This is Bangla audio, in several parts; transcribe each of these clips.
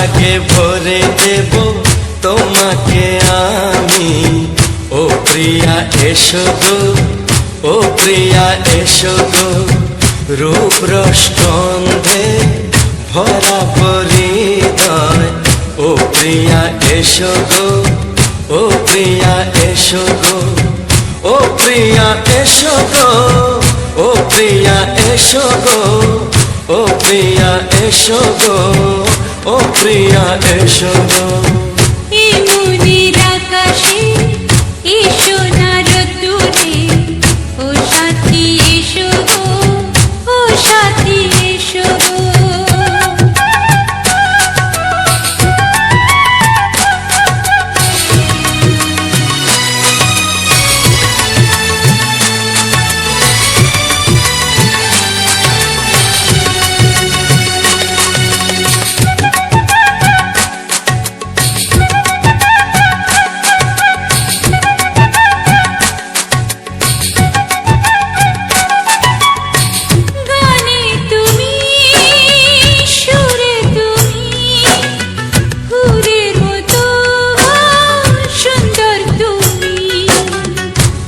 সোহাগে ভরে দেব তোমাকে আমি। ও প্রিয়া এসো গো, ও প্রিয়া এসো গো, রূপ রসগন্ধে ভরা পরিদয়। ও প্রিয়া এসো গো, ও প্রিয়া এসো গো, ও প্রিয়া এসো গো, ও প্রিয়া এসো গো, ও প্রিয়া এসো গো, ও প্রিয়া এসো গো। এই মনের আকাশে এসো না রোদ্দুরে, ও সাথী এসো গো, ও সাথী এসো গো।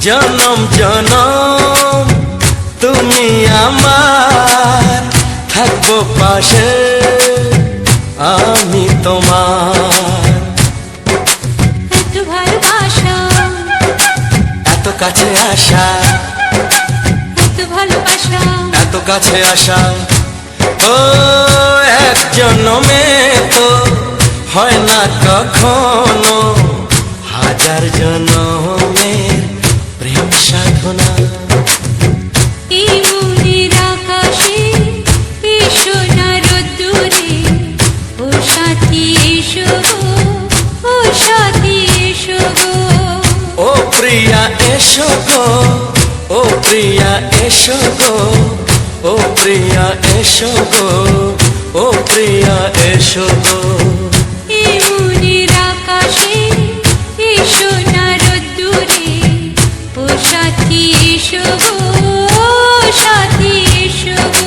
জনম জনম তুমি আমার, থাকবো পাশে আমি তোমার। এত ভালোবাসা, এত কাছে আসা, এত ভালোবাসা, এত কাছে আসা, ও এক জন্মে তো হয় না কখনো, হাজার জন্মের প্রেম সাধনা। এই মনের আকাশে এসো না রোদ্দুরে, ও সাথী এসো গো, ও সাথী এসো গো। ও প্রিয়া এসো গো, ও প্রিয়া এসো গো, ও প্রিয়া এসো গো, ও প্রিয়া এসো গো। এই মনের আকাশে এসো না রোদ্দুরে, ও সাথী এসো গো, ও সাথী এসো গো।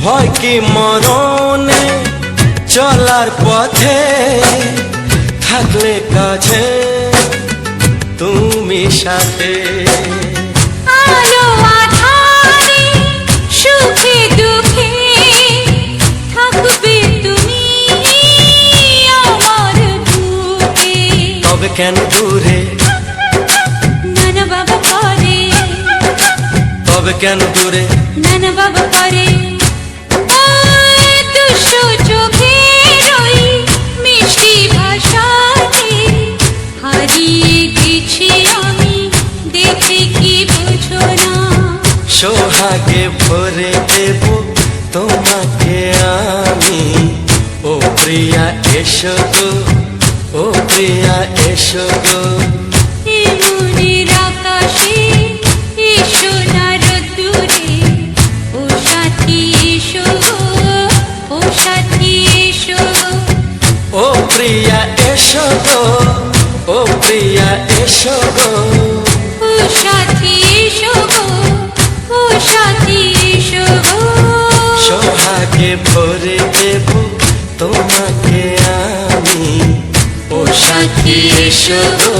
ভয় কি মরণে চলার পথে, থাকলে কাছে তুমি সাথে। আলো আঁধারে সুখে দুঃখে থাকবে তুমি আমার বুকে। তবে কেন দূরে, নানা বাবা করে, তবে কেন দূরে, নানা বাবা করে। ওই দুষ্টু চোখের ওই মিষ্টি ভাষাতে হারিয়ে গেছি আমি, দেখে কি বুঝো না। সোহাগে ভরে দেব তোমাকে আমি। ও প্রিয়া এসো গো, ও প্রিয়া এসো গো। এই মনের আকাশে এসো না রোদ্দুরে, ও সাথী এসো গো, ও সাথী এসো গো। ও প্রিয়া এসো গো, ও প্রিয়া এসো গো, ও সাথী এসো গো, ও সাথী এসো গো। সোহাগে ভরে দেব তোমাকে আমি। ও সাথী এসো গো,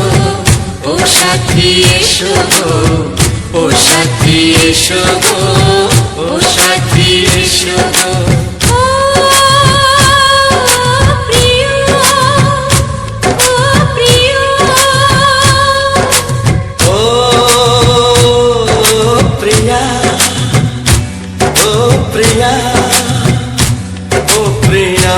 ও সাথী এসো গো, ও সাথী এসো গো, ও সাথী এসো গো। ও প্রিয়, ও প্রিয়, ও প্রিয়া, ও প্রিয়া, ও প্রিয়া।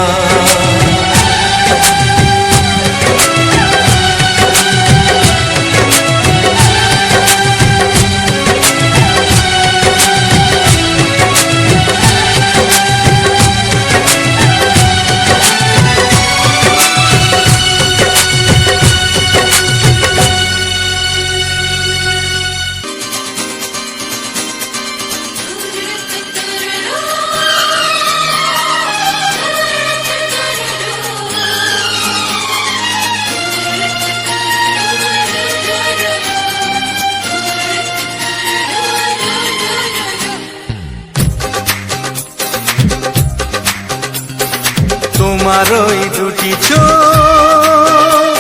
তোমার ওই দুটি চোখ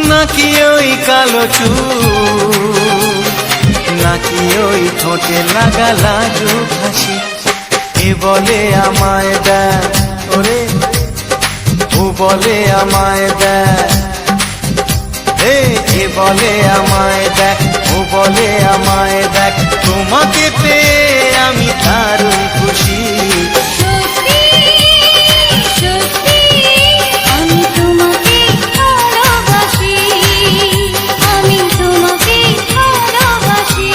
নাকি ওই কালো চুল নাকি ওই ঠোঁটে লাগা লাজুক হাসি এ বলে আমায় দেয় ওরে ও বলে আমায় দেয় এ বলে আমায় দেখ ও বলে আমায় দেখ তোমাকে পেয়ে আমি দারুণ খুশি সত্যি সত্যি আমি তোমাকে ভালোবাসি আমি তোমাকে ভালোবাসি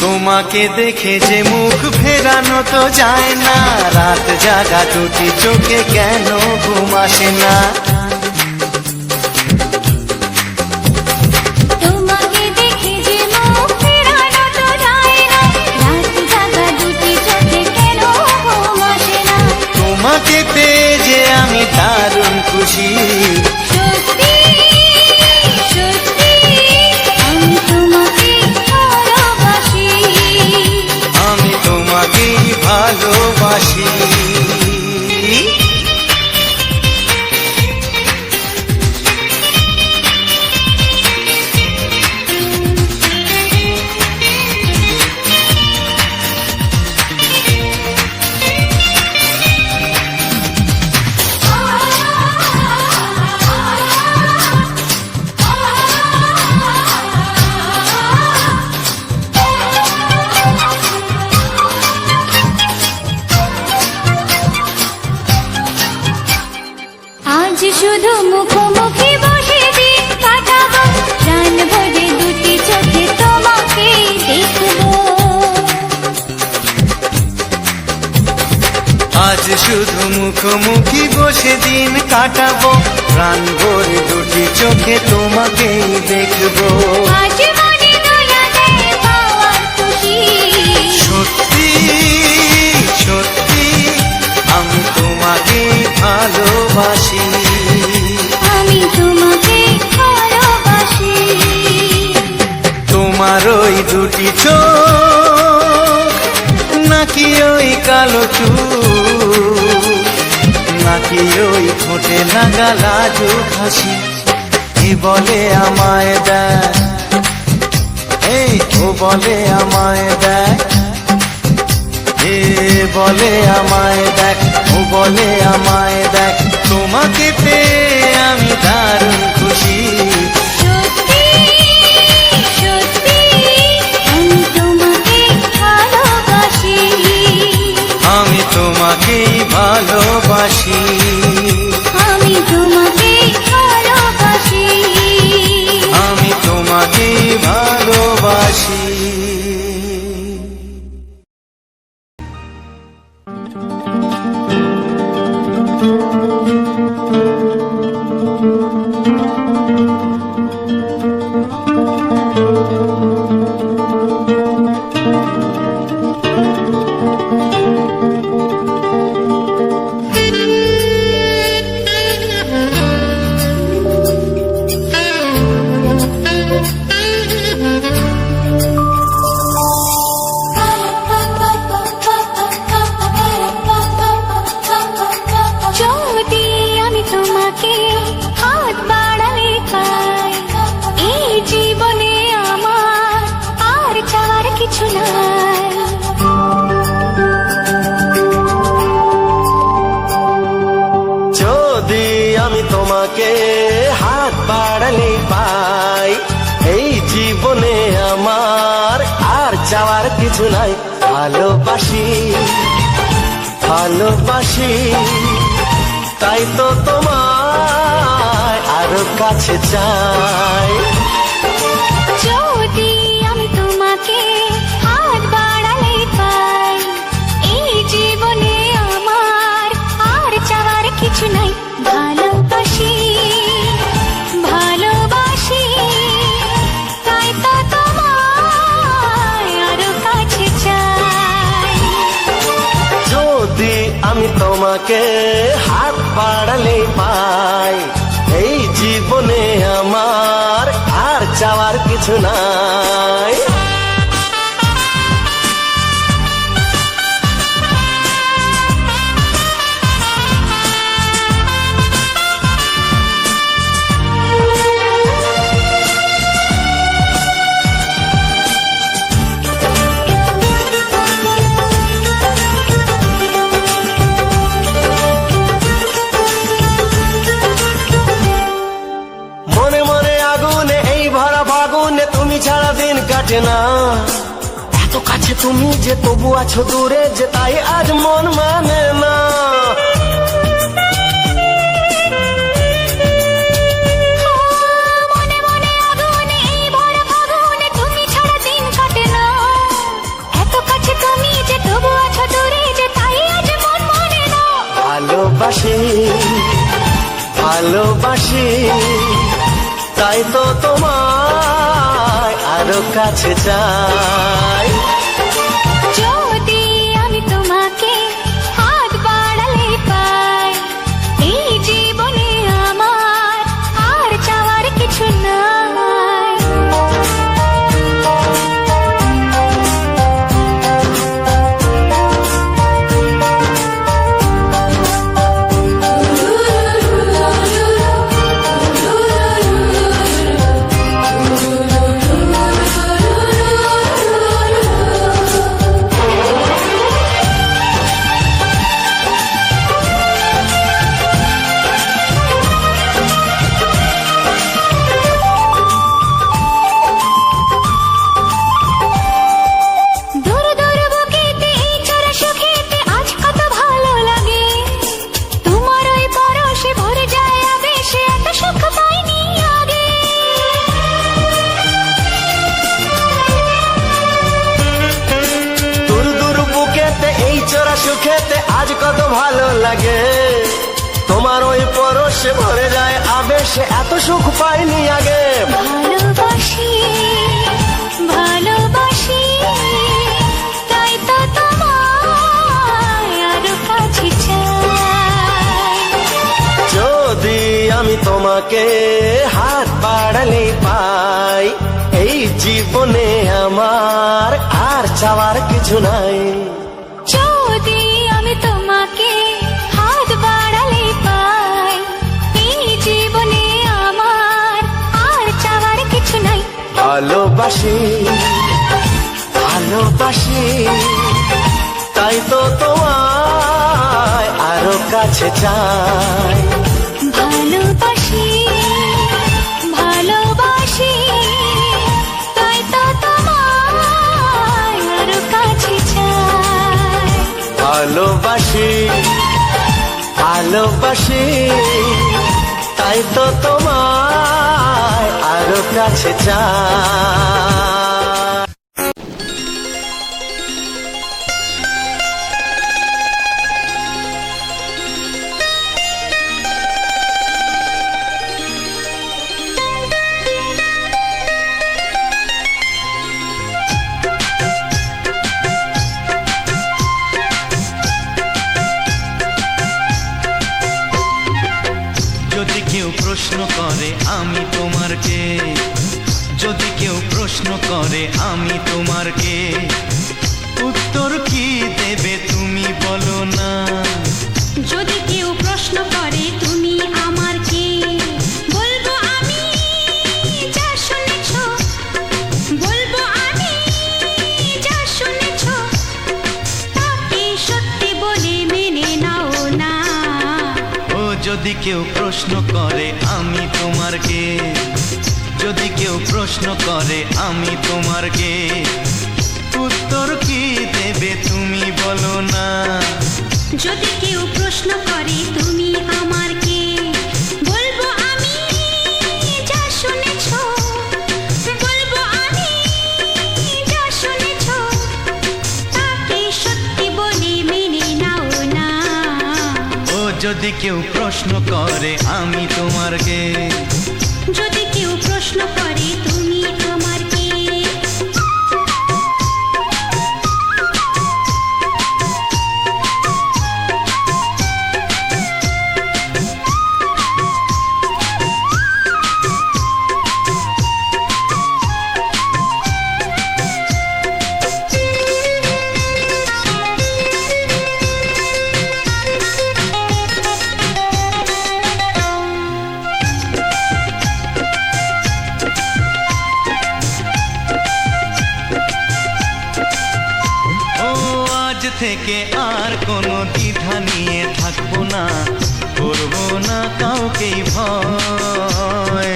তোমাকে দেখে যে মুখ ফেরানো তো যায় না রাত জাগা দুটি চোখে কেন ঘুম আসে না তোমাকে দেখে যে মুখ ফেরানো তো যায় না রাত জাগা দুটি চোখে কেন ঘুম আসে না তোমাকে পেয়ে যে আমি দারুণ খুশি সত্যি সত্যি আমি তোমাকে ভালোবাসি আমি তোমাকেই ভালোবাসি আজ শুধু মুখোমুখি বসে দিন কাটাবো প্রাণ ভরে দুটি চোখে তোমাকে দেখবো আজ শুধু মুখোমুখি বসে দিন কাটাবো প্রাণ ভরে দুটি চোখে তোমাকেই দেখবো আজ মনে দয়া দেয় পাওয়ার খুশি সত্যি সত্যি আমি তোমাকেই ভালোবাসি আমি তোমাকে ভালোবাসি তোমার ওই দুটি চোখ নাকি ওই কালো চুল নাকি ওই ঠোঁটে লাগা লাজুক হাসি এ বলে আমায় দেয় এই ও বলে আমায় দেয় এ বলে আমায় দেখ ও বলে আমায় দেখ তোমাকে পেয়ে আমি দারুণ খুশি সত্যি সত্যি আমি তোমাকে ভালোবাসি আমি তোমাকেই ভালোবাসি আমি তোমাকে ভালোবাসি আমি তোমাকেই ভালোবাসি যদি আমি তোমাকে হাত বাড়ালে পাই এই জীবনে আমার আর চাওয়ার কিছু নাই যদি আমি তোমাকে হাত বাড়ালে পাই এই জীবনে আমার আর চাওয়ার কিছু নাই ভালোবাসি ভালোবাসি তাই তো তোমায় আরো কাছে চাই যদি আমি তোমাকে হাত বাড়ালে পাই এই জীবনে কাটে না। এত কাছে তুমি যে তবু আছো দূরে, যে তাই আজ মন মানে না। মনে মনে আগুনে এই ভরা ফাগুনে তুমি ছাড়া দিন কাটে না। এত কাছে তুমি যে তবু আছো দূরে, যে তাই আজ মন মানে না। ভালোবাসি ভালোবাসি তাই তো তোমায় আরো কাছে চাই। যদি আমি তোমাকে হাত বাড়ালে পাই, এই জীবনে আমার আর চাওয়ার কিছু নাই। দূর দূর বুকেতে এই চড়া সুখেতে আজ কত ভালো লাগে। তোমার ওই পরশে ভরে যায় আবেশে, এত সুখ পাইনি আগে। দূর দূর বুকেতে এই চোরা সুখেতে আজ কত ভালো লাগে। তোমার ওই পরশে ভরে যায় আবেশে, এত সুখ পাইনি আগে। ভালোবাসি ভালোবাসি তাই তো তোমায় আরো কাছে চাই। যদি আমি তোমাকে হাত বাড়ালে পাই, এই জীবনে আমার আর চাওয়ার কিছু নাই। যদি আমি তোমাকে হাত বাড়ালে পাই, এই জীবনে আমার আর চাওয়ার কিছু নাই। ভালোবাসি ভালোবাসি তাই তো তোমায় আরো কাছে চাই। ভালোবাসি ভালোবাসি তাই তো তোমায় আরো কাছে চাই। ভালোবাসি ভালোবাসি তাই তো তোমায় আরো কাছে চাই। যদি কেউ প্রশ্ন করে আমি তোমার কে, যদি কেউ প্রশ্ন করে আমি তোমার কে, উত্তর কি দেবে তুমি বলো না। যদি কেউ প্রশ্ন করে তুমি আমার কে, বলবো আমি যা শুনেছ, বলবো আমি যা শুনেছ, তাকে সত্যি বলে মেনে নাও না। ও যদি কেউ প্রশ্ন করে আমি তোমার কে, যদি কেউ প্রশ্ন করে আমি তোমার কে, উত্তর কি দেবে তুমি বলো না। যদি কেউ প্রশ্ন করে তুমি আমার কে, বলবো আমি যা শুনেছ, বলবো আমি যা শুনেছ, তাকে সত্যি বলে মেনে নাও না। ও যদি কেউ প্রশ্ন করে আমি তোমার কে, যদি কেউ প্রশ্ন করে তুমি আমার কে। থেকে আর কোনো দ্বিধা নিয়ে থাকবো না, করবো না কাউকেই ভয়।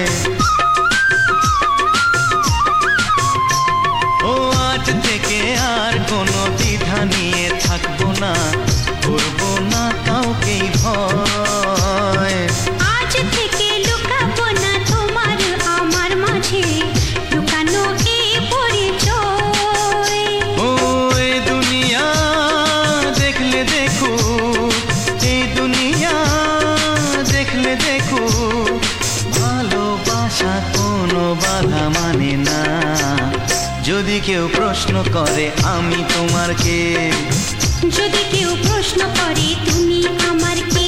কেউ প্রশ্ন করে আমি তোমার কে, যদি কেউ প্রশ্ন করে তুমি আমার কে,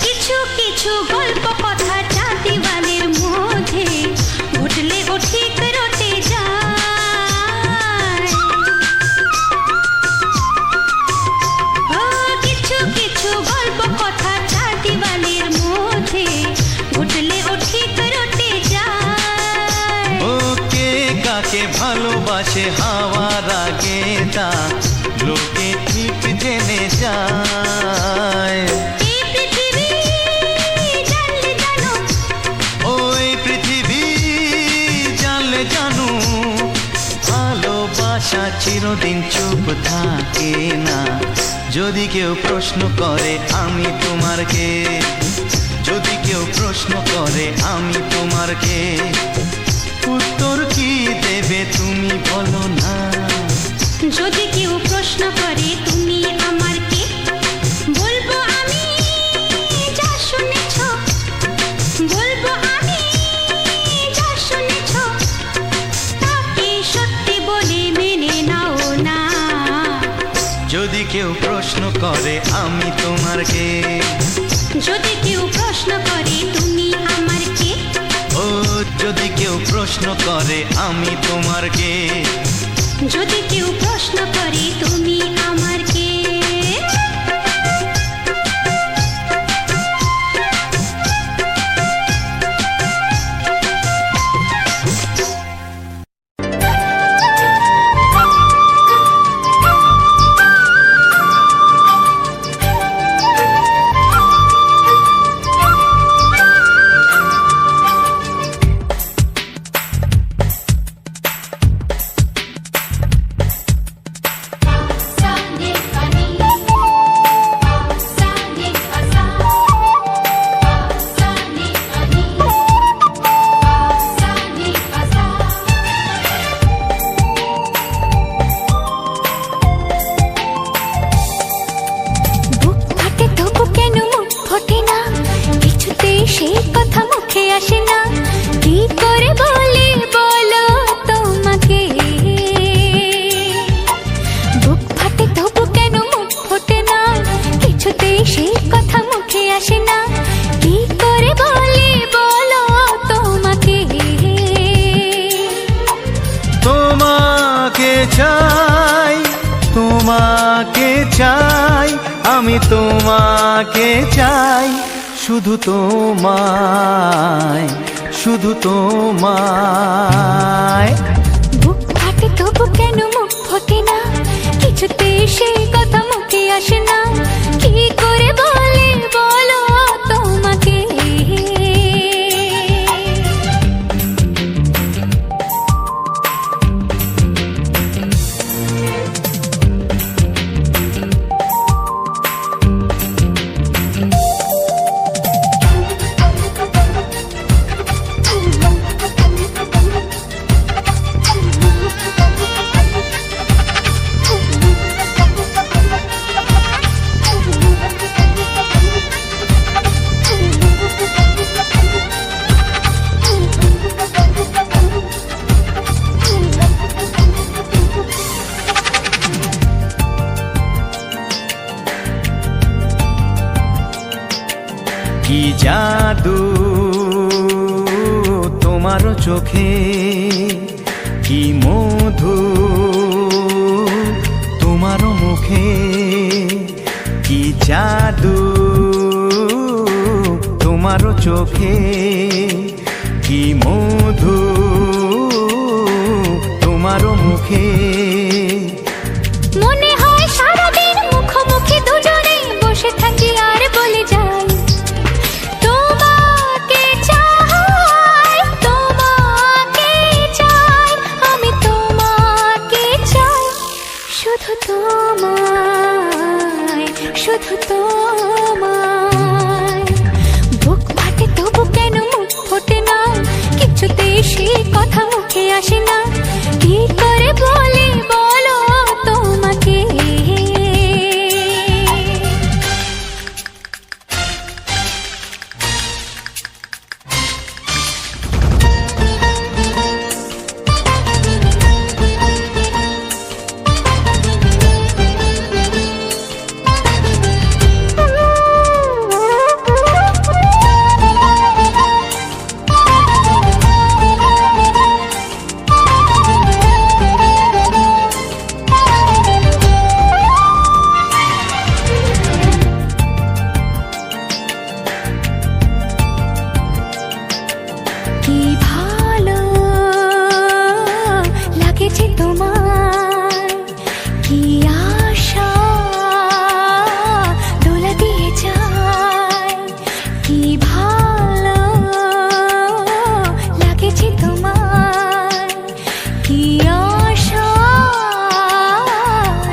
কিছু কিছু গল্প কথা চাঁদিওয়ালের মধ্যে ঘটলে ও ঠিক রটে যায়। ও কিছু কিছু গল্প কথা চাঁদিওয়ালের মধ্যে ঘটলে ও ঠিক রটে যায়। ও কে কাকে ভালোবাসে হাওয়ার আগে তা লোকে ঠিক জেনে যায়। এই পৃথিবী জানলে জানো, ওই পৃথিবী জানলে জানু, ভালোবাসা চিরদিন চুপ থাকে না। যদি কেউ প্রশ্ন করে আমি তোমার কে, যদি কেউ প্রশ্ন করে আমি তোমার কে, উত্তর কি দেবে তুমি বলো না। যদি কেউ প্রশ্ন করে তুমি আমার কে, বলবো আমি যা শুনেছ, বলবো আমি যা শুনেছ, তাকে সত্যি বলে মেনে নাও না। যদি কেউ প্রশ্ন করে আমি তোমার কে, যদি কেউ প্রশ্ন করে তুমি আমার কে, ও যদি কেউ প্রশ্ন করে আমি তোমার কে, যদি কেউ প্রশ্ন করে তুমি আমার কে। বুক ফাটে তবু কেন মুখ ফোটে না, কিছুতে সেই কথা মুখে আসে না, কি করে বলি বলো তোমাকে। বুক ফাটে তবু কেন মুখ ফোটে না, কিছুতে সেই কথা মুখে আসে না, কি করে বলি বলো তোমাকে। তোমাকে চাই, তোমাকে চাই, আমি তোমাকে চাই, শুধু তোমায়, শুধু তোমায়। বুক ফাটে তবু কেন মুখ ফোটে না, কিছুতে সেই কথা মুখে আসে না, কি করে বলি বলো তোমাকে। কি জাদু তোমার চোখে, কি মধু তোমার মুখে, কি জাদু তোমার চোখে, কি মধু তোমার মুখে। মনে হয় সারাদিন মুখোমুখি দুজনে বসে থাকি আর বলে যাই, তোমাকে চাই, তোমাকে চাই, আমি তোমাকে চাই, কি ভালো লাগেছে তোমার, কি আশা দোলা দিয়ে যায়। কি ভালো লাগেছে তোমার, কি আশা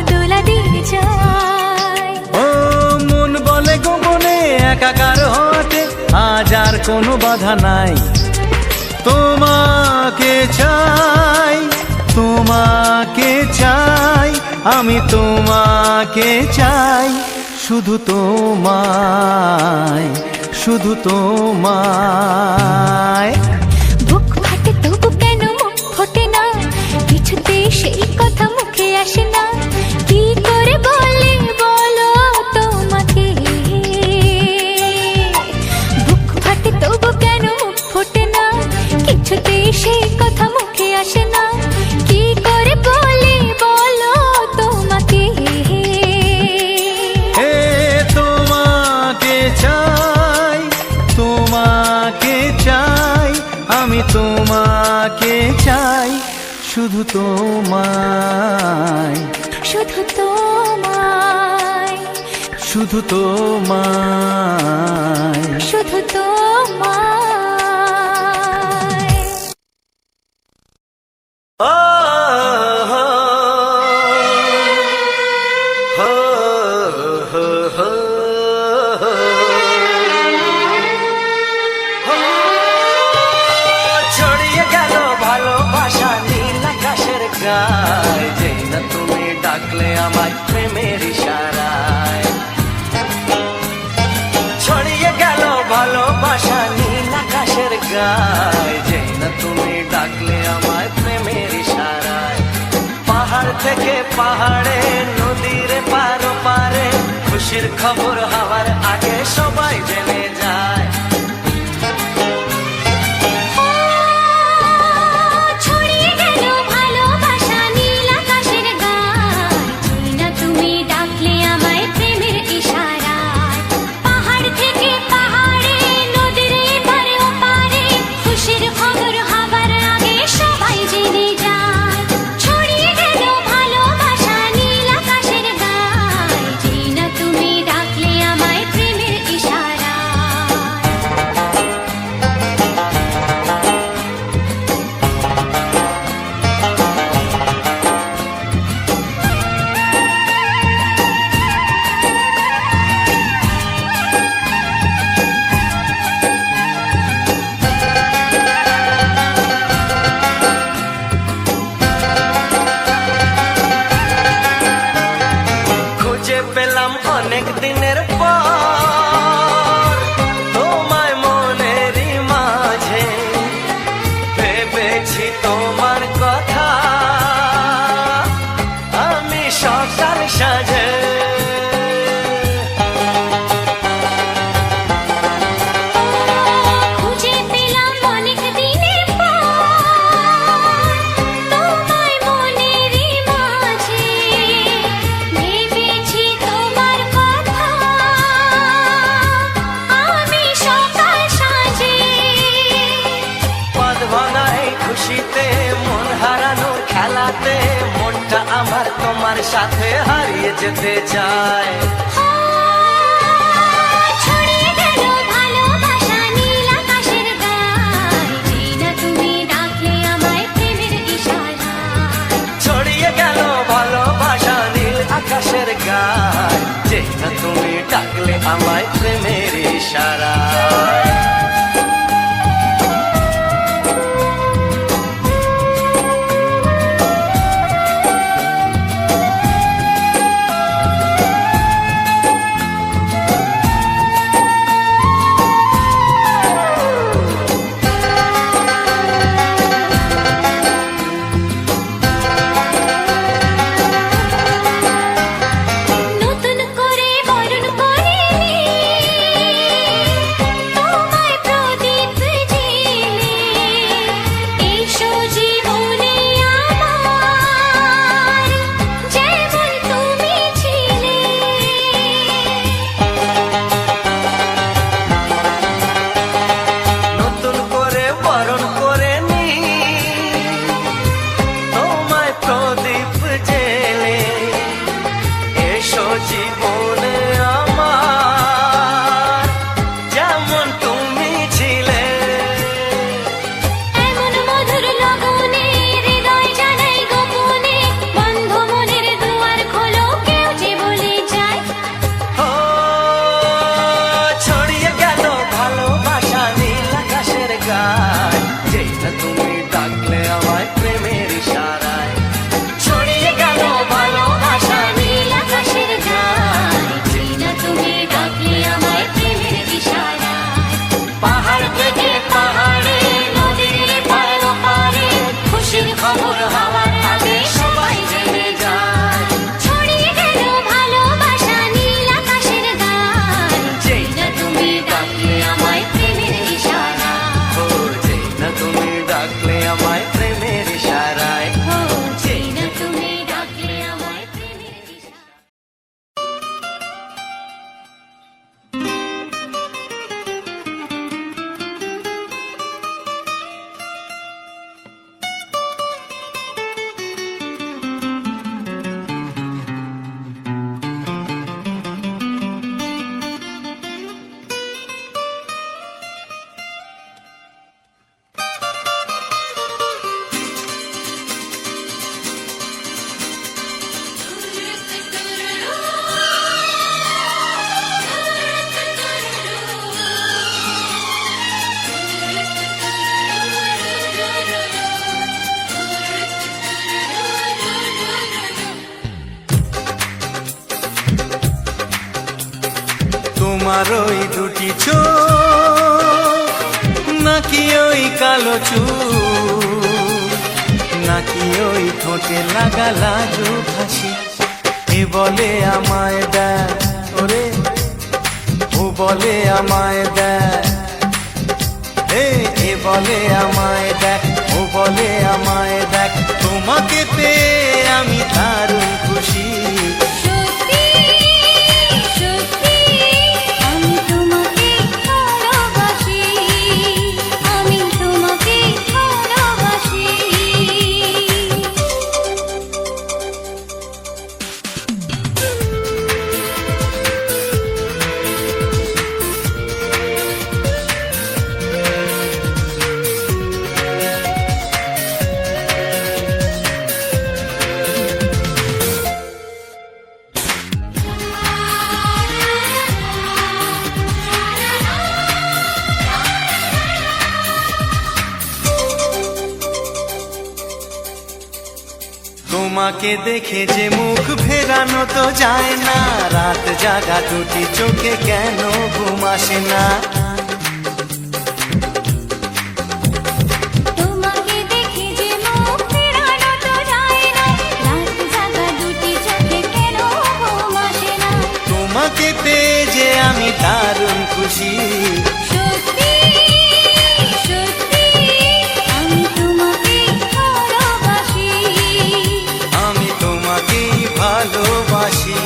দোলা দিয়ে যায়। ও মন বলে গোপনে একাকার হতে আজ আর কোনো বাধা নাই। তোমাকে চাই, তোমাকে চাই, আমি তোমাকে চাই, শুধু তোমায়, শুধু তোমায়। বুক ফাটে তবু কেন মুখ ফোটে না, কিছুতে সেই কথা মুখে আসে না। কি করে বলি বলো তোমাকে, বুক ফাটে তবু কেন মুখ ফোটে না, কিছুতে সেই কথা মুখে আসে না। কি করে বলি বলো তোমাকে। হে তোমাকে চাই, তোমাকে চাই, আমি তোমাকে চাই, শুধু তোমায়, শুধু তোমায়, শুধু তোমায়। শুধু তোমায়। ও হো, হো, হো, হো, হো। ছড়িয়ে গেল ভালোবাসা নীল আকাশের গায়, যেই না তুমি ডাকলে আমায় প্রেমের ইশারায়। ছড়িয়ে গেল ভালোবাসা নীল আকাশের গায়, যেই না তুমি ডাকলে আমায় প্রেমের ইশারায়। পাহাড় থেকে পাহাড়ে, নদীর পার পারে, খুশির খবর হওয়ার আগে সবাই জেনে যায়। ছড়িয়ে গেল ভালোবাসা নীল আকাশের গায়, যেই না তুমি ডাকলে আমায় প্রেমের ইশারায়। পাহাড় থেকে পাহাড়ে, নদীর এপারে ওপারে, খুশির খবর হবার আগে সবাই জেনে যায়। ছড়িয়ে গেল ভালোবাসা নীল আকাশের গায়, যেই না তুমি ডাকলে আমায় প্রেমের ইশারায়। খুঁজে পেলাম অনেক দিনের পর তোমায় মনেরই মাঝে, ভেবেছি তোমার কথা আমি সকাল সাজে। খুঁজে পেলাম অনেক দিনের পর তোমায় মনেরই মাঝে, ভেবেছি তোমার কথা আমি সকাল সাজে। পদ ভাঙা এই খুশিতে, মন হারানোর খেলাতে, মনটা আমার তোমার সাথে হারিয়ে যেতে চায়। ছড়িয়ে গেল ভালোবাসা নীল আকাশের গায়, যেই না তুমি ডাকলে আমায় প্রেমের ইশারায়। ছড়িয়ে গেল ভালোবাসা নীল আকাশের গায়, যেই না তুমি ডাকলে আমায় প্রেমের ইশারায়। নতুন করে বরণ করে বরণ করে নি তোমায় প্রদীপ জেলে এসো জীবনে আমার যেমন তুমি ছিলে এমন মধুর লগনে হৃদয় জানাই গোপনে বন্ধ মনের দুয়ার খোলো কেউ যে বলে যায় ও ছড়িয়ে গেল ভালোবাসা নীল আকাশের গায় যেই না তুমি ডাকলে আমায় প্রেমের ইশারায় ছড়িয়ে গেল ভালোবাসা নীল আকাশের গায় যেই না তুমি ডাকলে আমায় প্রেমের ইশারায় পাহাড় থেকে পাহাড়ে নদীর পার পারে খুশির খবর হওয়ার আগে সবাই জেনে যায় ছড়িয়ে গেল ভালোবাসা নীল আকাশের গায় যেই না তুমি ডাকলে আমায় প্রেমের ইশারায় ও যেই না তুমি ডাকলে আমায় প্রেমের ইশারায় ও যেই না তুমি ডাকলে আমায় প্রেমের ইশারায় তোমার ওই দুটি চোখ নাকি ওই কালো চুল নাকি ওই ঠোঁটে লাগা লাজুক হাসি এ বলে আমায় দেখ ওরে ও বলে আমায় দেখ এ বলে আমায় দেখ ও বলে আমায় দেখ তোমাকে পেয়ে আমি দারুণ খুশি সত্যি সত্যি আমি তোমাকে ভালোবাসি আমি তোমাকে ভালোবাসি তোমাকে দেখে যে মুখ ফেরানো তো যায় না রাত জাগা দুটি চোখে কেন ঘুম আসে না তোমাকে দেখে যে মুখ ফেরানো তো যায় না রাত জাগা দুটি চোখে কেন ঘুম আসে না তোমাকে পেয়ে যে আমি দারুণ খুশি সত্যি সত্যি আমি তোমাকে ভালোবাসি আমি তোমাকেই ভালোবাসি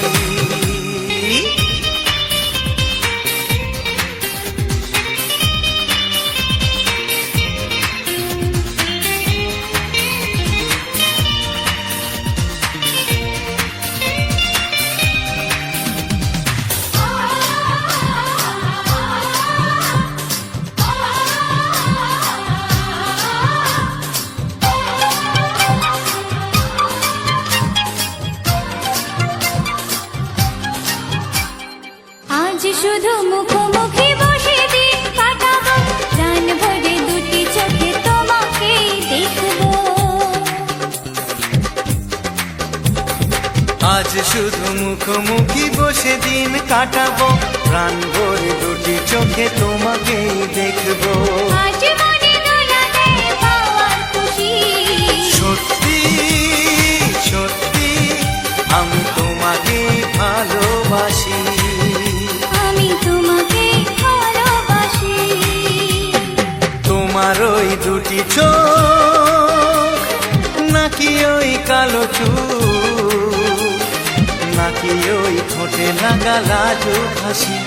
আজ শুধু মুখোমুখি বসে দিন কাটাবো প্রাণ ভরে দুটি চোখে তোমাকে দেখবো আজ শুধু মুখোমুখি বসে দিন কাটাবো প্রাণ ভরে দুটি চোখে তোমাকেই দেখবো আজ মনে দোলাতে পাওয়ার খুশি সত্যি সত্যি আমি তোমাকেই ভালোবাসি আমি তোমাকে ভালোবাসি তোমার ওই দুটি চোখ নাকি ওই কালো চুল নাকি ওই ঠোঁটে লাগা লাজুক হাসি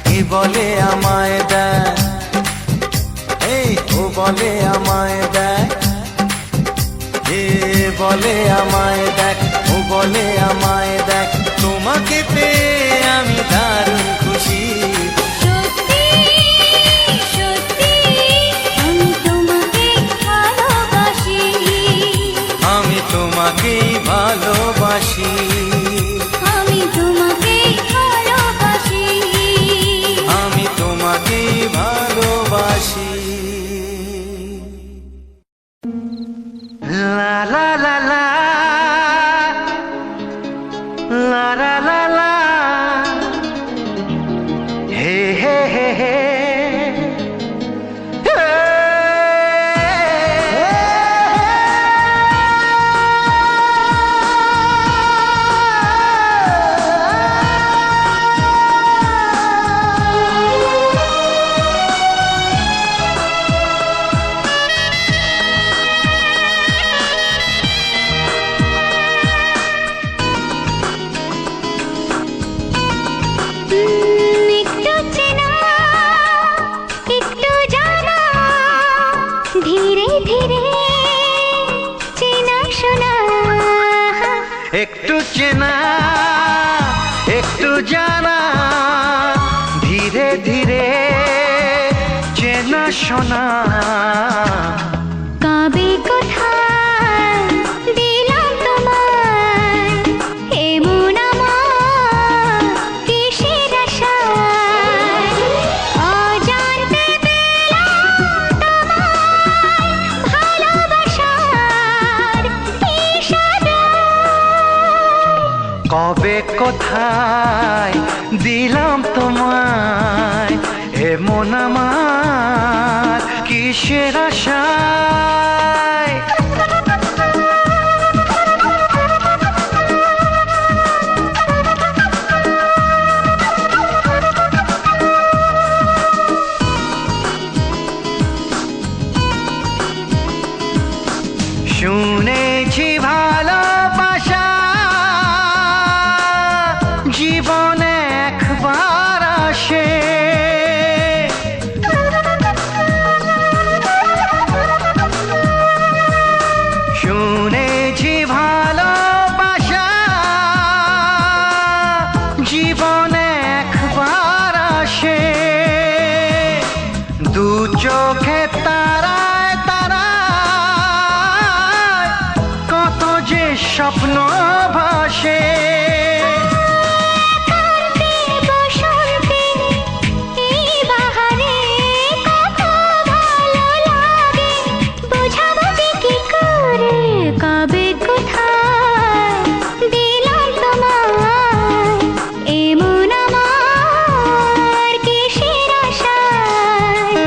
এ বলে আমায় দেখ ও বলে আমায় দেখ, এ বলে আমায় দেখ, ও বলে আমায় দেখ, তোমাকে পেয়ে আমি দারুণ খুশি। সত্যি সত্যি আমি তোমাকে ভালোবাসি, আমি তোমাকেই ভালোবাসি, আমি তোমাকে ভালোবাসি, আমি তোমাকেই ভালোবাসি। লা লা লা লা, লা লা লা লা, হে হে হে হে, একটু চেনা একটু জানা, ধীরে ধীরে চেনা শোনা, একটু চেনা একটু জানা, ধীরে ধীরে চেনা শোনা। কবে কোথায় দিলাম তোমায় এমন আমার কিসের আশায়, অজান্তে পেলাম তোমায় ভালোবাসার ইশারায়। কবে কোথায় দিলাম তোমায় এমন আমার কিসের আশায়। শুনেছি ভালোবাসা জীবনে একবার আসে, শুনেছি ভালোবাসা জীবনে একবার আসে, দু চোখে তারায় তারায় কত যে স্বপ্ন ভাসে। কান্তি বসন্তে এই বাহারে কত ভালো লাগে, বোঝাবো যে কি করে। কবে কোথায় দিলাম তোমায় এমন আমার কিসের আশায়।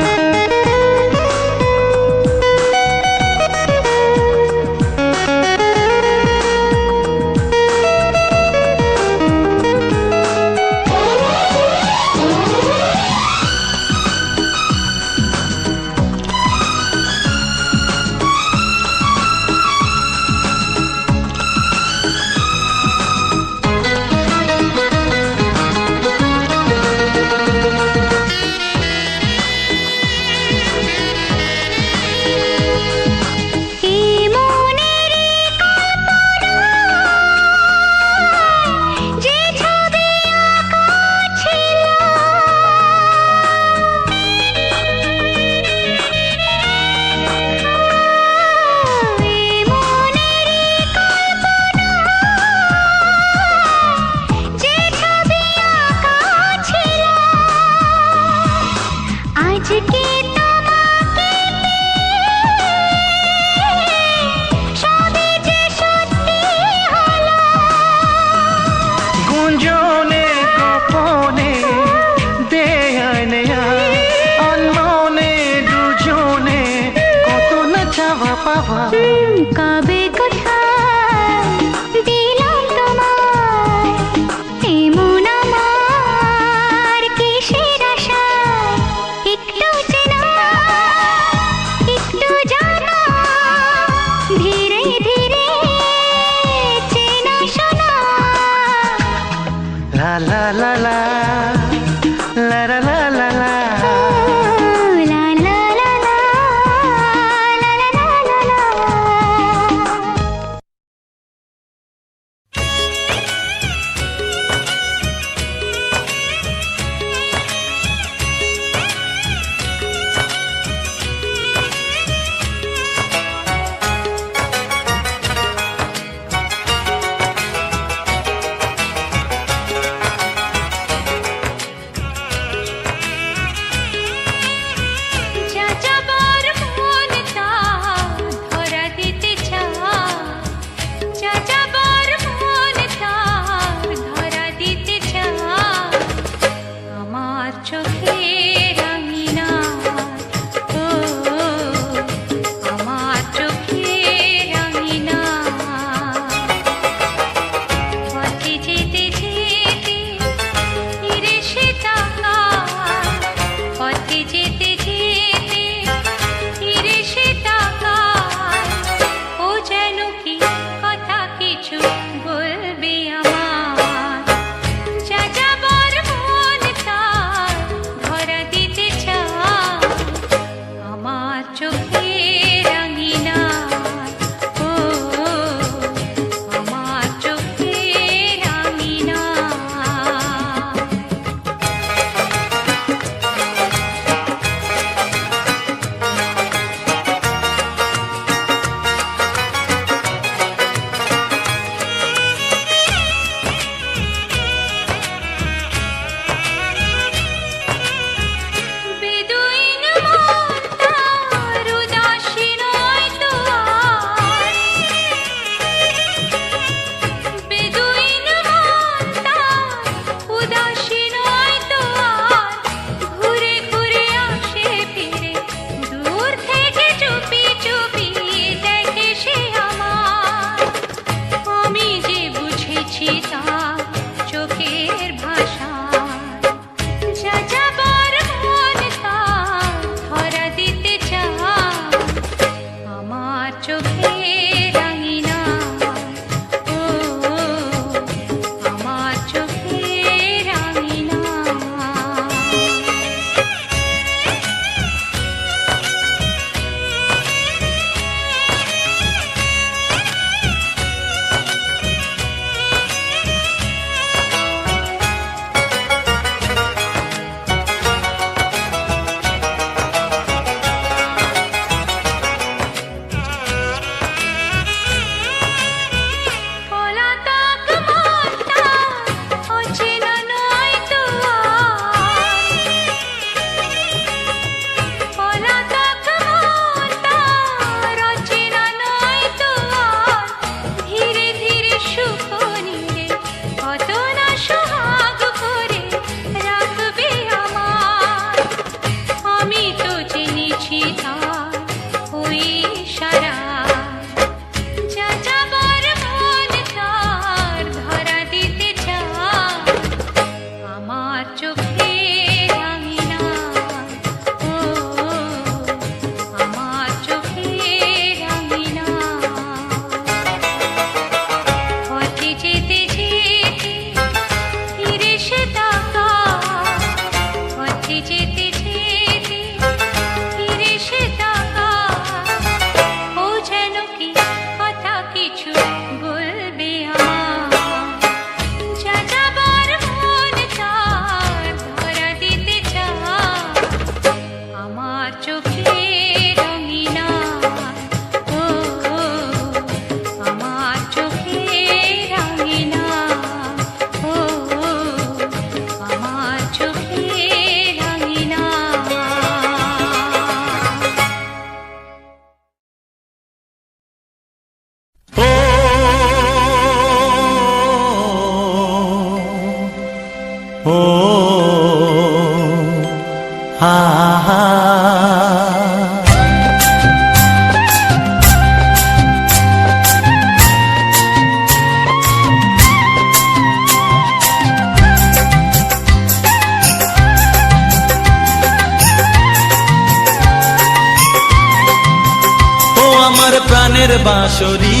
প্রাণের বাঁশরি,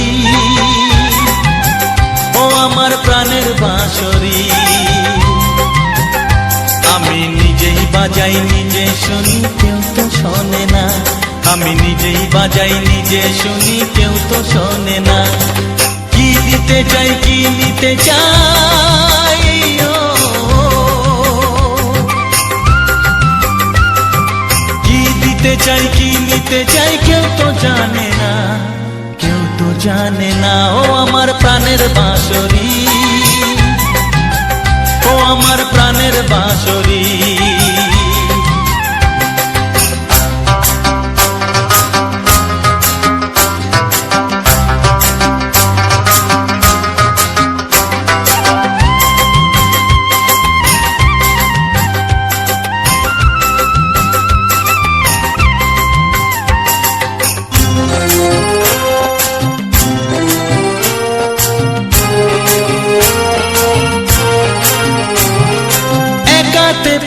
ও আমার প্রাণের বাঁশরি। আমি নিজেই বাজাই নিজে শুনি, কেউ তো শোনে না। আমি নিজেই বাজাই নিজে শুনি, কেউ তো শোনে না। কি দিতে চাই কি নিতে চাই, কি দিতে চাই কি নিতে চাই, কেউ তো জানে না, কেউ তো জানে না। ও আমার প্রাণের বাঁশরি, ও আমার প্রাণের বাঁশরি।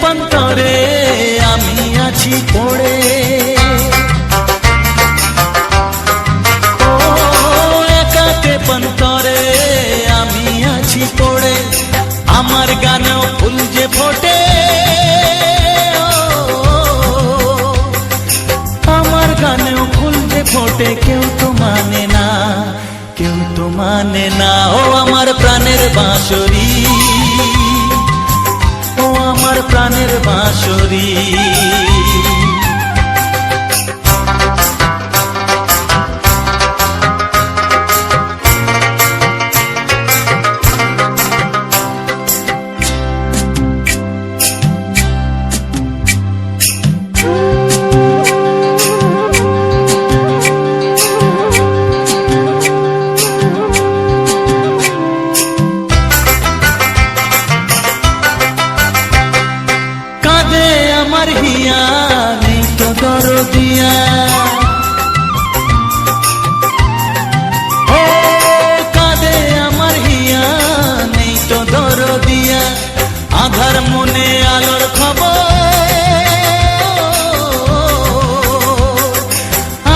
পন্তরে আমি আছি পড়ে, ও একাতে পন্তরে আমি আছি পড়ে। আমার গানেও ফুল যে ফোটে, আমার গানেও ফুল যে ফোটে, কেউ তো মানে না, কেউ তো মানে না। ও আমার প্রাণের বাঁশরি, ও আমার প্রাণের বাঁশরি। আমার হিয়া নেই তো দরদিয়া, ও কাঁদে আমার হিয়া নেই তো দরদিয়া। আধার মনে আলোর খবর,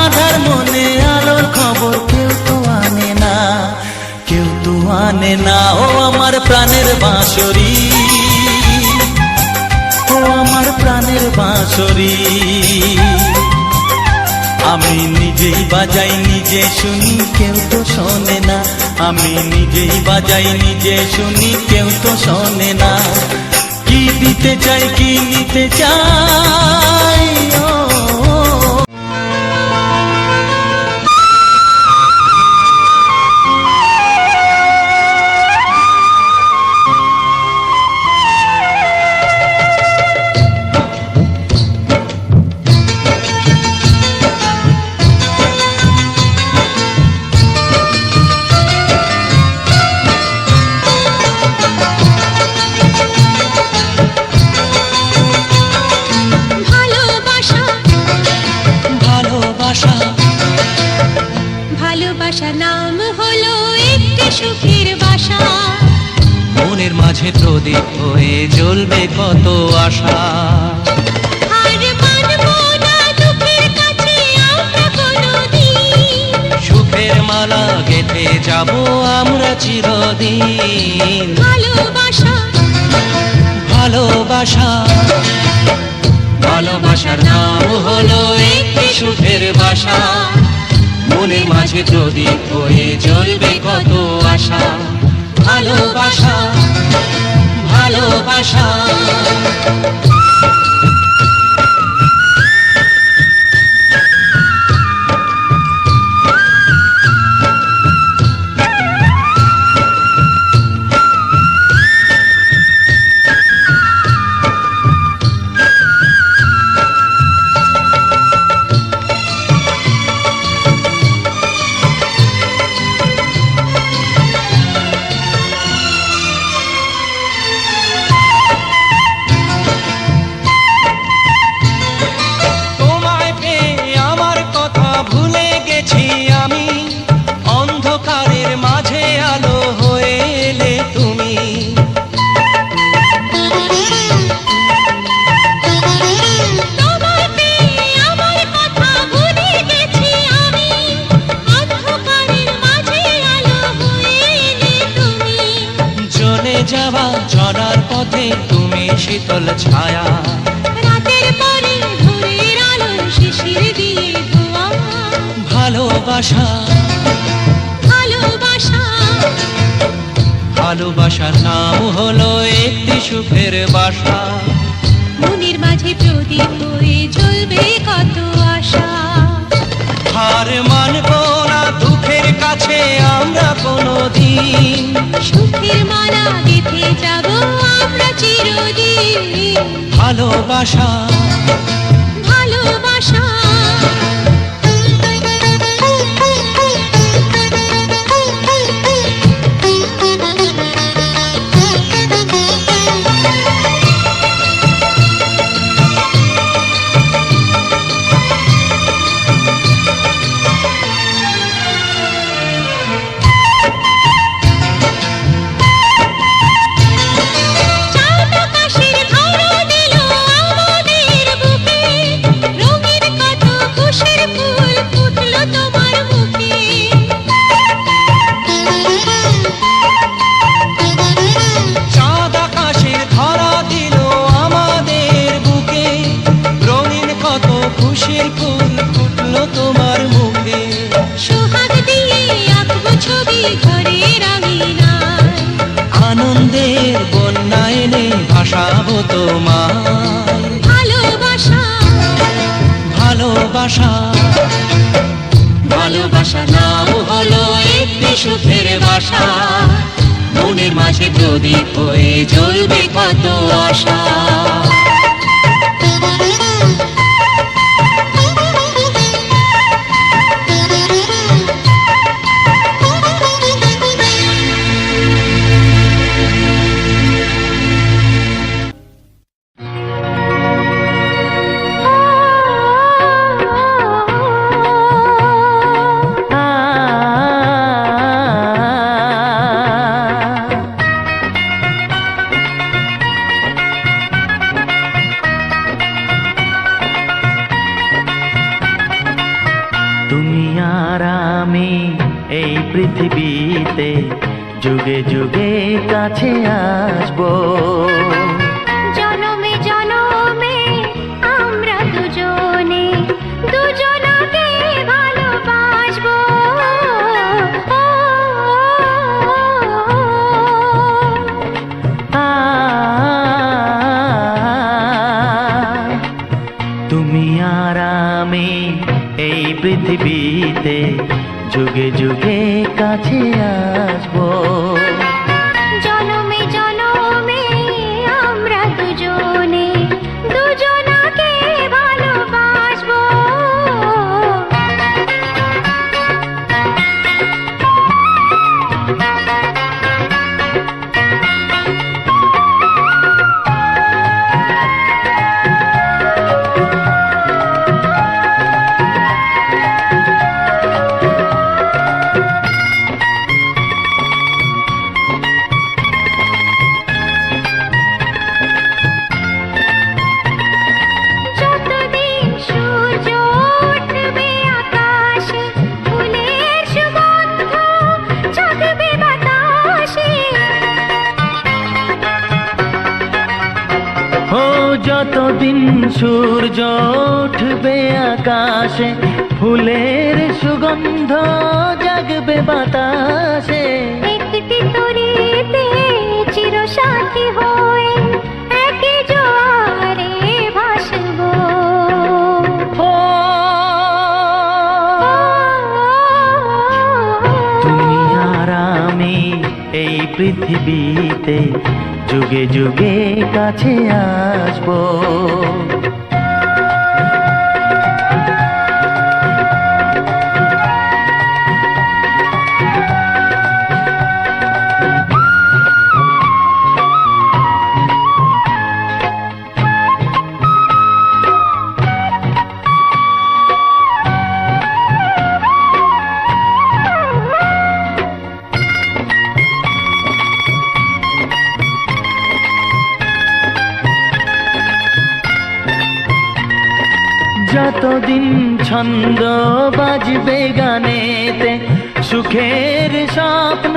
আধার মনে আলোর খবর, কেউ তো আনে না, কেউ তো আনে না। ও আমার প্রাণের বাঁশরি, ও আমার প্রাণের বাঁশরি। আমি নিজেই বাজাই নিজে শুনি, কেউ তো শোনে না। আমি নিজেই বাজাই নিজে শুনি, কেউ তো শোনে না। কি দিতে চাই কি নিতে চাই, ভালোবাসা নাম হলো একটি সুখের বাসা। মনের মাঝে প্রদীপ হয়ে জ্বলবে কত আশা। আর মানবো না দুঃখের কাছে আমরা কোনোদিন, সুখের মালা গেঁথে যাব আমরা চিরদিন। ভালোবাসা ভালোবাসা ভালোবাসার নাম হলো একটি সুখের বাসা। মনের মাঝে প্রদীপ হয়ে জ্বলবে কত আশা। ভালোবাসা ভালোবাসা। যাওয়া চলার পথে তুমি শীতল ছায়া, রাতের পরে ভোরের আলো শিশির দিয়ে ধোয়া। ভালোবাসা ভালোবাসা ভালোবাসার নাম হলো একটি সুখের বাসা, মনের মাঝে প্রদীপ হয়ে জ্বলবে কত আশা। হার মানবো না দুঃখের কাছে আমরা কোনোদিন, সুখের মালা গেঁথে যাব আমরা চিরদিন। ভালোবাসা ভালোবাসা চাঁদ আকাশের ধরা দিল আমাদের বুকে, রঙিন কত খুশির ফুল ফুটলো তোমার মুখে। চাঁদ আকাশের ধরা দিল আমাদের বুকে, রঙিন কত খুশির ফুল ফুটলো তোমার মুখে। সোহাগ দিয়ে আঁকবো ছবি ঘরের আঙিনায়, আনন্দের বন্যা এনে ভাসাবো তোমায়, ভালোবাসা ভালোবাসা ভালোবাসা নাম হলো একটি সুখের বাসা, মনের মাঝে প্রদীপ হয়ে জ্বলবে কত আশা। তুমি আর আমি এই পৃথিবীতে যুগে যুগে কাছে আসবো, জনমে জনমে আমরা দুজনে দুজনকে ভালোবাসবো। তুমি আর আমি এই পৃথিবীতে যুগে যুগে কাছে আসবো, জনমে জনমে আমরা দুজনে দুজনকে ভালোবাসবো। যতদিন সূর্য উঠবে আকাশে, ফুলের সুগন্ধ জাগবে বাতাসে। ও যতদিন সূর্য উঠবে আকাশে, ফুলের সুগন্ধ জাগবে বাতাসে। একটি তরিতে চিরসাথী হয়ে একই জোয়ারে ভাসবো। ও তুমি আর আমি এই পৃথিবীতে যুগে যুগে কাছে আসবো, যতদিন ছন্দ বাজবে গানেতে, সুখের স্বপ্ন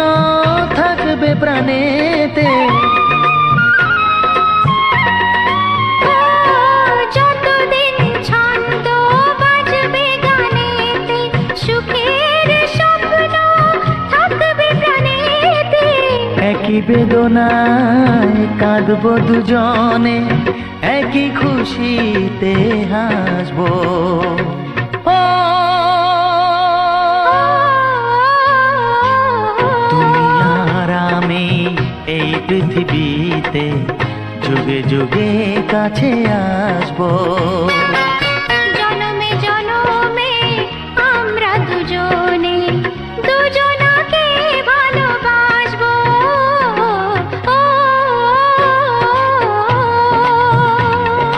থাকবে বাজবে প্রাণেতে। যতদিন ছন্দ বাজবে গানেতে, সুখের স্বপ্ন থাকবে প্রাণেতে। একই বেদনায় কাঁদবো দুজনে, একই খুশিতে হাসবো। ও তুমি আর আমি এই পৃথিবীতে যুগে যুগে কাছে আসবো। জনমে জনমে আমরা দুজনে দুজনাকে ভালোবাসবো। ও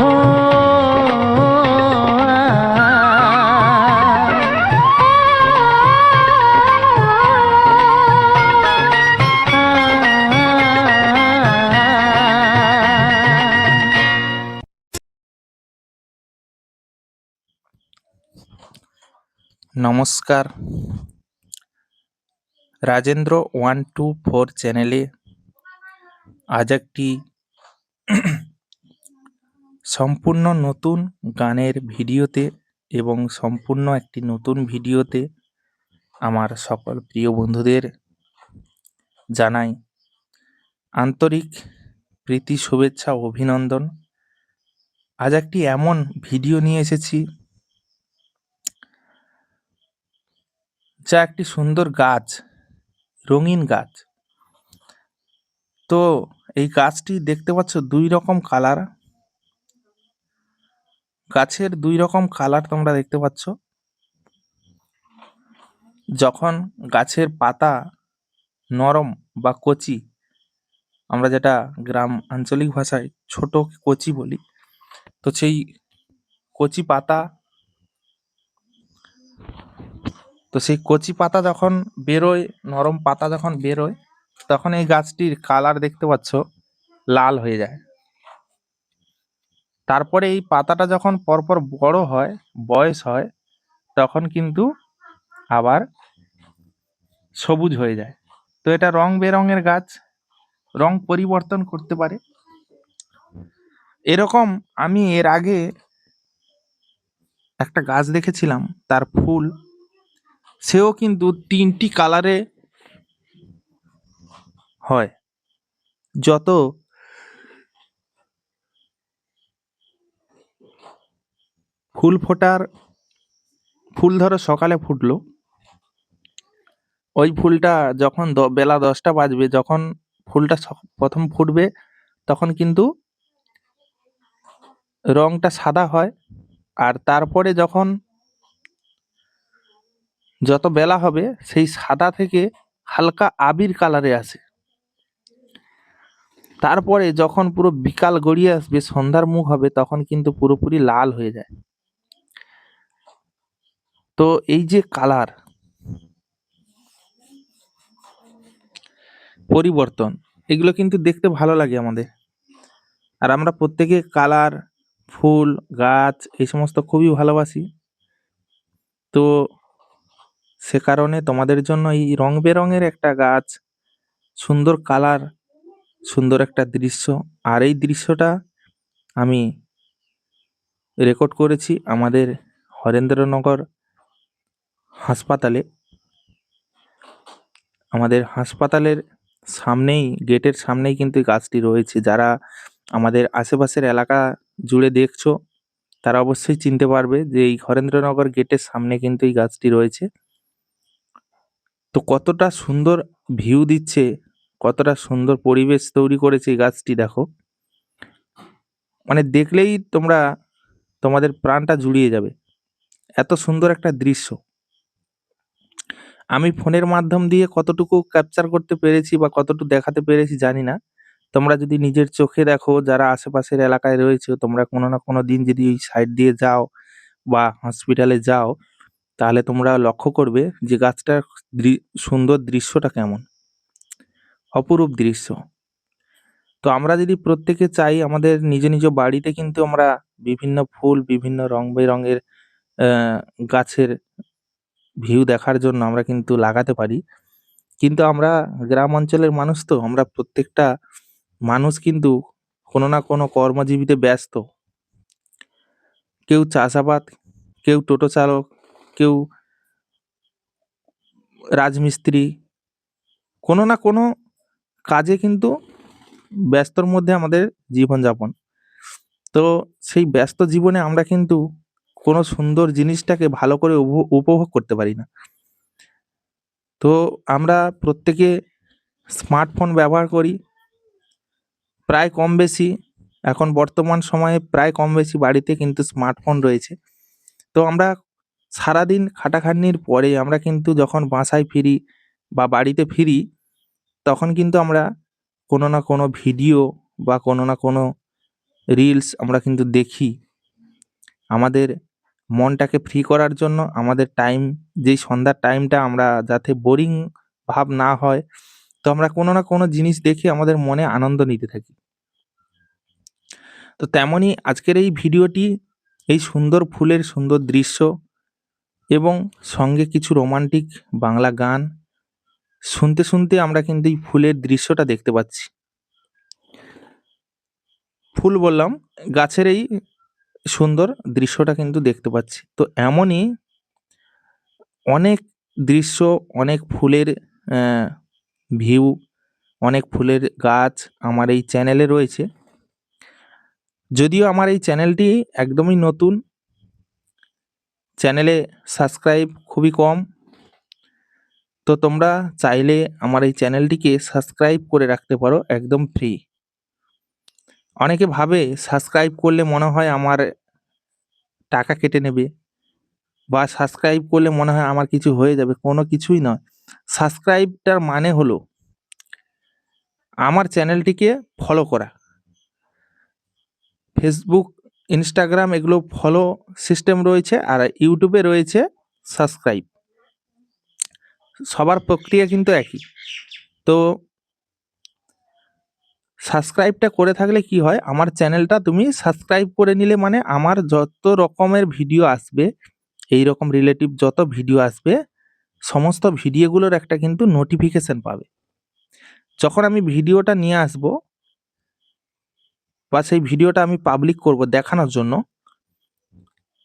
ও নমস্কার, রাজেন্দ্র 124 চ্যানেলে আজ একটি সম্পূর্ণ নতুন গানের ভিডিওতে এবং সম্পূর্ণ একটি নতুন ভিডিওতে আমার সকল প্রিয় বন্ধুদের জানাই আন্তরিক প্রীতি, শুভেচ্ছা ও অভিনন্দন। আজ একটি এমন ভিডিও নিয়ে এসেছি যা একটি সুন্দর গাছ, রঙিন গাছ। তো এই গাছটি দেখতে পাচ্ছ দুই রকম কালার, গাছের দুই রকম কালার তোমরা দেখতে পাচ্ছ। যখন গাছের পাতা নরম বা কচি, আমরা যেটা গ্রাম আঞ্চলিক ভাষায় ছোট কচি বলি, তো সেই কচি পাতা, যখন বেরোয়, নরম পাতা যখন বেরোয়, তখন এই গাছটির কালার দেখতে পাচ্ছ লাল হয়ে যায়। তারপরে এই পাতাটা যখন পরপর বড় হয়, বয়স হয়, তখন কিন্তু আবার সবুজ হয়ে যায়। তো এটা রং বেরঙের গাছ, রং পরিবর্তন করতে পারে। এরকম আমি এর আগে একটা গাছ দেখেছিলাম, তার ফুল সেও কিন্তু 3টি কালারে হয়। যত ফুল ফোটার, ফুল ধরো সকালে ফুটলো, ওই ফুলটা যখন বেলা 10টা বাজবে, যখন ফুলটা প্রথম ফুটবে, তখন কিন্তু রংটা সাদা হয়। আর তারপরে যখন যত বেলা হবে, সেই সাদা থেকে হালকা আবির কালারে আসে। তারপরে যখন পুরো বিকাল গড়িয়ে আসবে, সন্ধ্যার মুখ হবে, তখন কিন্তু পুরোপুরি লাল হয়ে যায়। তো এই যে কালার পরিবর্তন, এগুলো কিন্তু দেখতে ভালো লাগে আমাদের। আর আমরা প্রত্যেকে কালার, ফুল, গাছ এই সমস্ত খুবই ভালোবাসি। তো সে কারণে তোমাদের জন্য এই রং বেরঙের একটা গাছ, সুন্দর কালার, সুন্দর একটা দৃশ্য। আর এই দৃশ্যটা আমি রেকর্ড করেছি আমাদের হরেন্দ্রনগর হাসপাতালে। আমাদের হাসপাতালের সামনেই, গেটের সামনেই কিন্তু এই গাছটি রয়েছে। যারা আমাদের আশেপাশের এলাকা জুড়ে দেখছো, তারা অবশ্যই চিনতে পারবে যে এই হরেন্দ্রনগর গেটের সামনে কিন্তু এই গাছটি রয়েছে। তো কতটা সুন্দর ভিউ দিচ্ছে, কতটা সুন্দর পরিবেশ তৈরি করেছে এই গাছটি, দেখো। মানে দেখলেই তোমরা, তোমাদের প্রাণটা জুড়িয়ে যাবে, এত সুন্দর একটা দৃশ্য। আমি ফোনের মাধ্যম দিয়ে কতটুকু ক্যাপচার করতে পেরেছি বা কতটুকু দেখাতে পেরেছি জানি না। তোমরা যদি নিজের চোখে দেখো, যারা আশেপাশের এলাকায় রয়েছে, তোমরা কোনো না কোনো দিন যদি এই সাইড দিয়ে যাও বা হসপিটালে যাও, তাহলে তোমরা লক্ষ্য করবে যে গাছটার সুন্দর দৃশ্যটা কেমন, অপরূপ দৃশ্য। তো আমরা যদি প্রত্যেকে চাই, আমাদের নিজ নিজ বাড়িতে কিন্তু আমরা বিভিন্ন ফুল, বিভিন্ন রং বেরঙের গাছের ভিউ দেখার জন্য আমরা কিন্তু লাগাতে পারি। কিন্তু আমরা গ্রাম অঞ্চলের মানুষ, তো আমরা প্রত্যেকটা মানুষ কিন্তু কোনো না কোনো কর্মজীবিতে ব্যস্ত। কেউ চাষাবাদ, কেউ টোটো চালক, কেউ রাজমিস্ত্রি, কোনো না কোনো কাজে কিন্তু ব্যস্তর মধ্যে আমাদের জীবনযাপন। তো সেই ব্যস্ত জীবনে আমরা কিন্তু কোনো সুন্দর জিনিসটাকে ভালো করে উপভোগ করতে পারি না। তো আমরা প্রত্যেকে স্মার্টফোন ব্যবহার করি প্রায় কম বেশি। এখন বর্তমান সময়ে প্রায় কম বেশি বাড়িতে কিন্তু স্মার্টফোন রয়েছে। তো আমরা সারাদিন খাটাখাটনির পরে আমরা কিন্তু যখন বাসায় ফিরি বা বাড়িতে ফিরি, তখন কিন্তু আমরা কোনো না কোনো ভিডিও বা কোনো না কোনো রিলস আমরা কিন্তু দেখি। আমাদের মনটাকে ফ্রি করার জন্য, আমাদের টাইম, যেই সন্ধ্যার টাইমটা আমরা যাতে বোরিং ভাব না হয়, তো আমরা কোনো না কোনো জিনিস দেখে আমাদের মনে আনন্দ নিতে থাকি। তো তেমনই আজকের এই ভিডিওটি এই সুন্দর ফুলের সুন্দর দৃশ্য এবং সঙ্গে কিছু রোমান্টিক বাংলা গান শুনতে শুনতে আমরা কিন্তু এই ফুলের দৃশ্যটা দেখতে পাচ্ছি। ফুল বললাম, গাছের এই সুন্দর দৃশ্যটা কিন্তু দেখতে পাচ্ছি। তো এমনই অনেক দৃশ্য, অনেক ফুলের ভিউ, অনেক ফুলের গাছ আমার এই চ্যানেলে রয়েছে। যদিও আমার এই চ্যানেলটি একদমই নতুন, চ্যানেলে সাবস্ক্রাইব খুবই কম। তো তোমরা চাইলে আমার এই চ্যানেলটিকে সাবস্ক্রাইব করে রাখতে পারো, একদম ফ্রি। অনেকে ভাবে সাবস্ক্রাইব করলে মনে হয় আমার টাকা কেটে নেবে, বা সাবস্ক্রাইব করলে মনে হয় আমার কিছু হয়ে যাবে। কোনো কিছুই নয়। সাবস্ক্রাইবটার মানে হলো আমার চ্যানেলটিকে ফলো করা। ফেসবুক, ইনস্টাগ্রাম এগুলো ফলো সিস্টেম রয়েছে, আর ইউটিউবে রয়েছে সাবস্ক্রাইব। সবার প্রক্রিয়া কিন্তু একই। তো সাবস্ক্রাইবটা করে থাকলে কি হয়, আমার চ্যানেলটা তুমি সাবস্ক্রাইব করে নিলে মানে আমার যত রকমের ভিডিও আসবে, এই রকম রিলেটিভ যত ভিডিও আসবে, সমস্ত ভিডিওগুলোর একটা কিন্তু নোটিফিকেশন পাবে। যখন আমি ভিডিওটা নিয়ে আসব বা সেই ভিডিওটা আমি পাবলিক করব দেখানোর জন্য,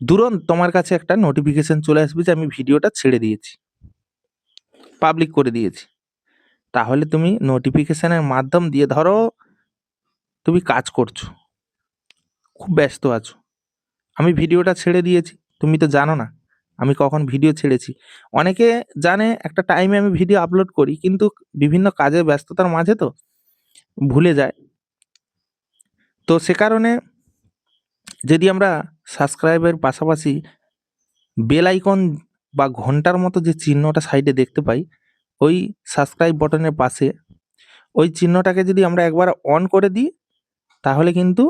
তুরন্ত তোমার কাছে একটা নোটিফিকেশন চলে আসবে যে আমি ভিডিওটা ছেড়ে দিয়েছি, পাবলিক করে দিয়েছি। তাহলে তুমি নোটিফিকেশনের মাধ্যম দিয়ে, ধরো তুমি কাজ করছো, খুব ব্যস্ত আছো, আমি ভিডিওটা ছেড়ে দিয়েছি, তুমি তো জানো না আমি কখন ভিডিও ছেড়েছি। অনেকে জানে একটা টাইমে আমি ভিডিও আপলোড করি, কিন্তু বিভিন্ন কাজের ব্যস্ততার মাঝে তো ভুলে যায়। তো সে কারণে যদি আমরা সাবস্ক্রাইবের পাশাপাশি বেল আইকন বা ঘন্টার মতো যে চিহ্নটা সাইডে দেখতে পাই, ওই সাবস্ক্রাইব বটনের পাশে ওই চিহ্নটাকে যদি আমরা একবার অন করে দিই, তাহলে কিন্তু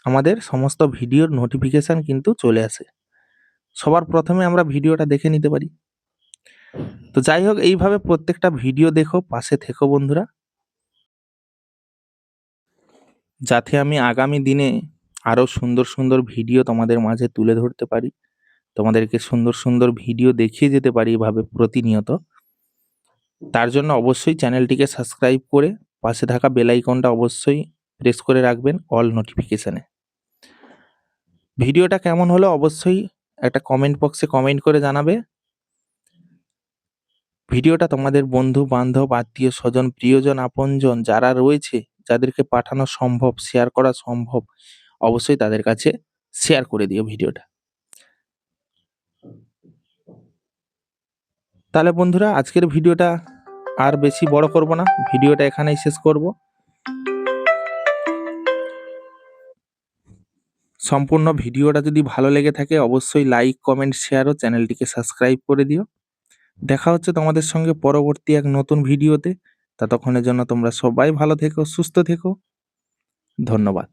আমাদের সমস্ত ভিডিওর নোটিফিকেশন কিন্তু চলে আসে। সবার প্রথমে আমরা ভিডিওটা দেখে নিতে পারি। তো যাই হোক, এইভাবে প্রত্যেকটা ভিডিও দেখো, পাশে থেকো বন্ধুরা, যাতে আমি আগামী দিনে আরো সুন্দর সুন্দর ভিডিও তোমাদের মাঝে তুলে ধরতে পারি, তোমাদেরকে সুন্দর সুন্দর ভিডিও দেখিয়ে যেতে পারি এভাবে প্রতিনিয়ত। তার জন্য অবশ্যই চ্যানেলটিকে সাবস্ক্রাইব করে পাশে থাকা বেল আইকনটা অবশ্যই প্রেস করে রাখবেন অল নোটিফিকেশনে। ভিডিওটা কেমন হলো অবশ্যই একটা কমেন্ট বক্সে কমেন্ট করে জানাবে। ভিডিওটা তোমাদের বন্ধু বান্ধব, আত্মীয় স্বজন, প্রিয়জন, আপনজন যারা রয়েছে, যাদেরকে পাঠানো সম্ভব, শেয়ার করা সম্ভব, অবশ্যই তাদের কাছে শেয়ার করে দিও ভিডিওটা। তাহলে বন্ধুরা, আজকের ভিডিওটা আর বেশি বড় করব না, ভিডিওটা এখানেই শেষ করব। সম্পূর্ণ ভিডিওটা যদি ভালো লেগে থাকে অবশ্যই লাইক, কমেন্ট, শেয়ার ও চ্যানেলটিকে সাবস্ক্রাইব করে দিও। দেখা হচ্ছে তোমাদের সঙ্গে পরবর্তী এক নতুন ভিডিওতে। ততক্ষণের জন্য তোমরা সবাই ভালো থেকো, সুস্থ থেকো। ধন্যবাদ।